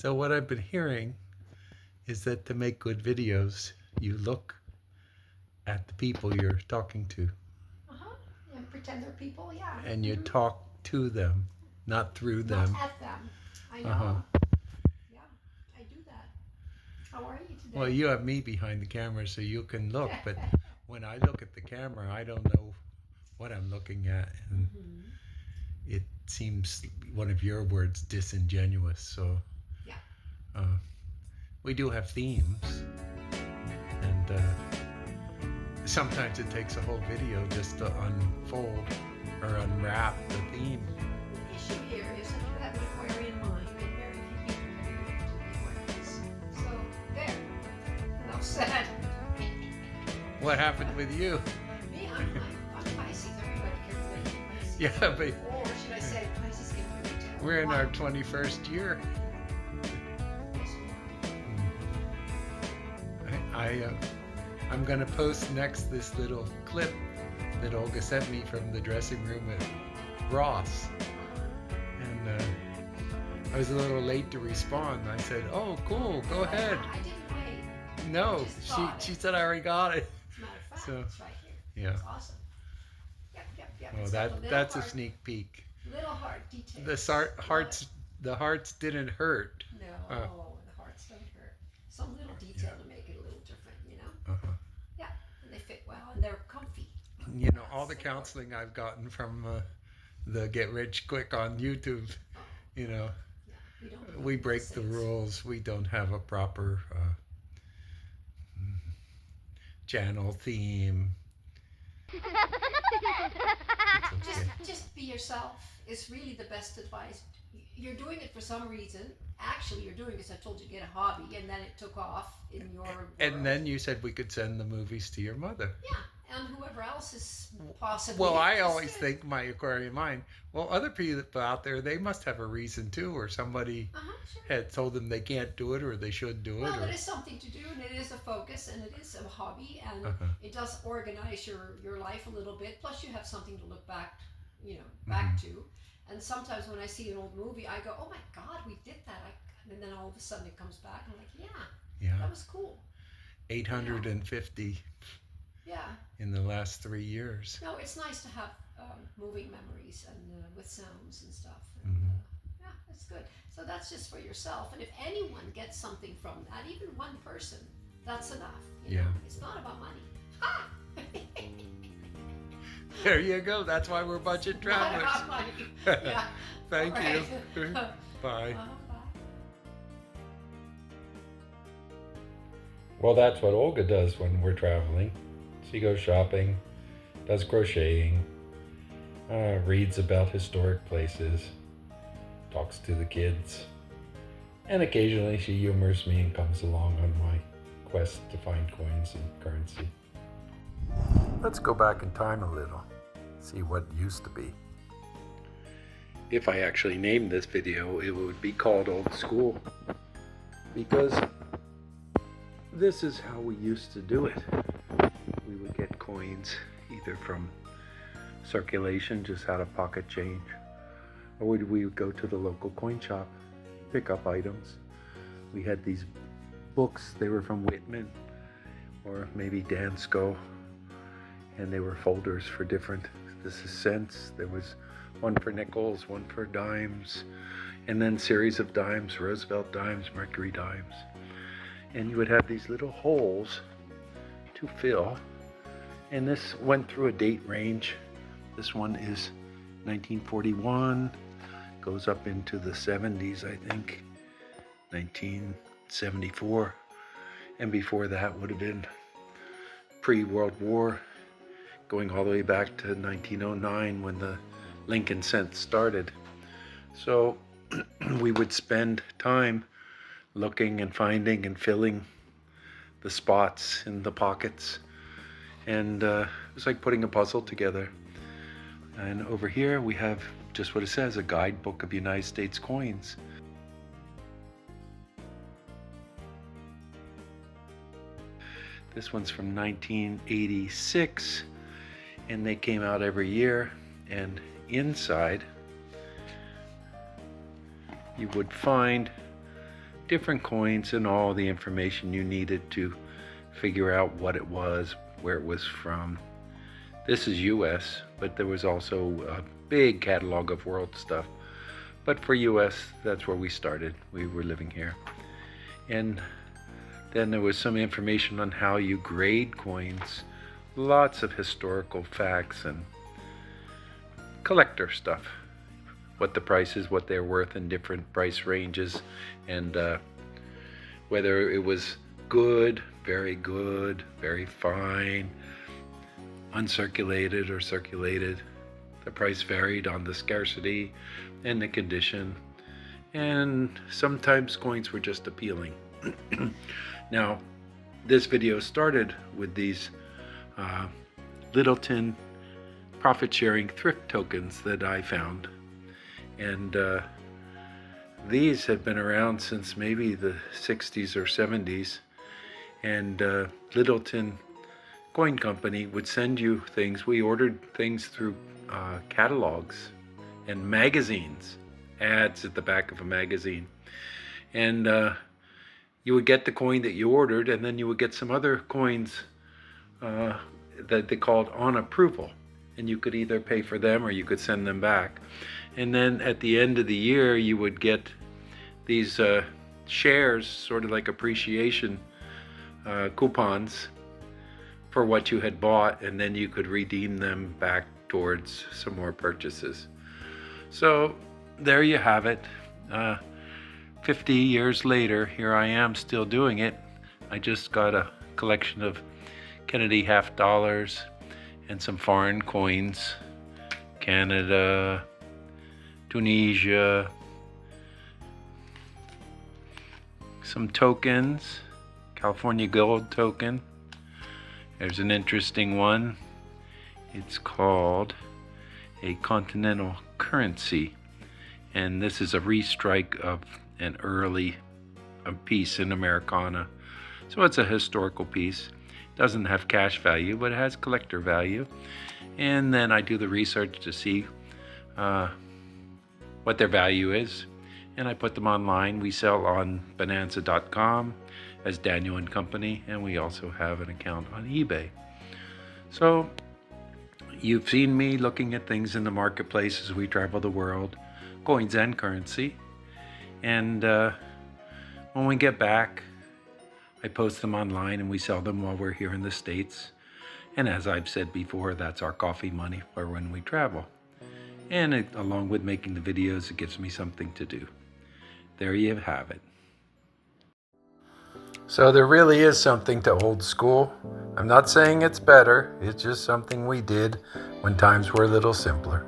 So what I've been hearing is that to make good videos, you look at the people you're talking to. And pretend they're people, yeah. And you talk to them, not through them. Not at them. I know. Yeah, I do that. How are you today? Well, you have me behind the camera so you can look, but when I look at the camera, I don't know what I'm looking at. And it seems, one of your words, disingenuous. So yeah. We do have themes. And sometimes it takes a whole video just to unfold or unwrap the theme. The issue here is that you have an Aquarian mind and very few people relate to the Aquarians. So, there. Enough said. What happened with you? Me, I'm Pisces. Everybody can relate to Pisces. Yeah, but... Or should I say Pisces can relate to everyone. We're in our 21st year. I'm going to post next this little clip that Olga sent me from the dressing room at Ross. And I was a little late to respond. I said, oh, cool, go ahead. I didn't wait. No, she said I already got it. As a matter of fact, So, it's right here. yeah. It's awesome. Yep. Well, that's a sneak peek. Little heart details. The hearts didn't hurt. No, the hearts don't hurt. Some little detail to make it a little different, you know? Yeah, and they fit well and they're comfy. You know, all the counseling I've gotten from the Get Rich Quick on YouTube, you know, we break the rules. We don't have a proper channel theme. Just be yourself is really the best advice. You're doing it for some reason. Actually, you're doing this, I told you, get a hobby, and then it took off in your world. And then you said we could send the movies to your mother. Yeah, and whoever else is possibly Well, I always think, my Aquarian mind, well, other people out there, they must have a reason too, or somebody had told them they can't do it or they should do it. Well, it is something to do, and it is a focus, and it is a hobby, and it does organize your life a little bit. Plus, you have something to look back, back to. And sometimes when I see an old movie, I go, oh my God, we did that. And then all of a sudden it comes back. I'm like, yeah, that was cool. 850 in the last 3 years. No, it's nice to have moving memories and with sounds and stuff. And, yeah, it's good. So that's just for yourself. And if anyone gets something from that, even one person, that's enough. You know? It's not about money. Ha! There you go. That's why we're budget travelers. Not about money. Yeah. Thank you. Bye. Well, that's what Olga does when we're traveling. She goes shopping, does crocheting, reads about historic places, talks to the kids, and occasionally she humors me and comes along on my quest to find coins and currency. Let's go back in time a little, see what used to be. If I actually named this video, it would be called Old School, because this is how we used to do it. We would get coins either from circulation, just out of pocket change, or we would go to the local coin shop, pick up items. We had these books, they were from Whitman or maybe Dansko, and they were folders for different, this is cents, there was one for nickels, one for dimes, and then series of dimes, Roosevelt dimes, Mercury dimes. And you would have these little holes to fill, and this went through a date range. This one is 1941, goes up into the 70s, I think, 1974, and before that would have been pre-World War, going all the way back to 1909 when the Lincoln cent started. So we would spend time looking and finding and filling the spots in the pockets, and it was like putting a puzzle together. And over here we have just what it says, a guidebook of United States coins. This one's from 1986, and they came out every year, and inside you would find different coins and all the information you needed to figure out what it was, where it was from. This is US, but there was also a big catalog of world stuff. But for US, that's where we started. We were living here. And then there was some information on how you grade coins, lots of historical facts and collector stuff. What the price is, what they're worth in different price ranges, and whether it was good, very fine, uncirculated or circulated. The price varied on the scarcity and the condition, and sometimes coins were just appealing. Now, this video started with these Littleton profit-sharing thrift tokens that I found, and these had been around since maybe the 60s or 70s, and Littleton Coin Company would send you things. We ordered things through catalogs and magazines, ads at the back of a magazine, and you would get the coin that you ordered, and then you would get some other coins that they called on approval, and you could either pay for them or you could send them back. And then at the end of the year, you would get these shares, sort of like appreciation coupons for what you had bought, and then you could redeem them back towards some more purchases. So there you have it. 50 years later, here I am still doing it. I just got a collection of Kennedy half dollars and some foreign coins. Canada, Tunisia, some tokens, California gold token. There's an interesting one. It's called a continental currency, and this is a restrike of an early piece in Americana. So it's a historical piece. Doesn't have cash value, but it has collector value. And then I do the research to see what their value is, and I put them online. We sell on bonanza.com as Daniel and Company, and we also have an account on eBay. So you've seen me looking at things in the marketplace as we travel the world, coins and currency. And when we get back, I post them online and we sell them while we're here in the States. And as I've said before, that's our coffee money for when we travel. And along with making the videos, it gives me something to do. There you have it. So there really is something to old school. I'm not saying it's better, it's just something we did when times were a little simpler.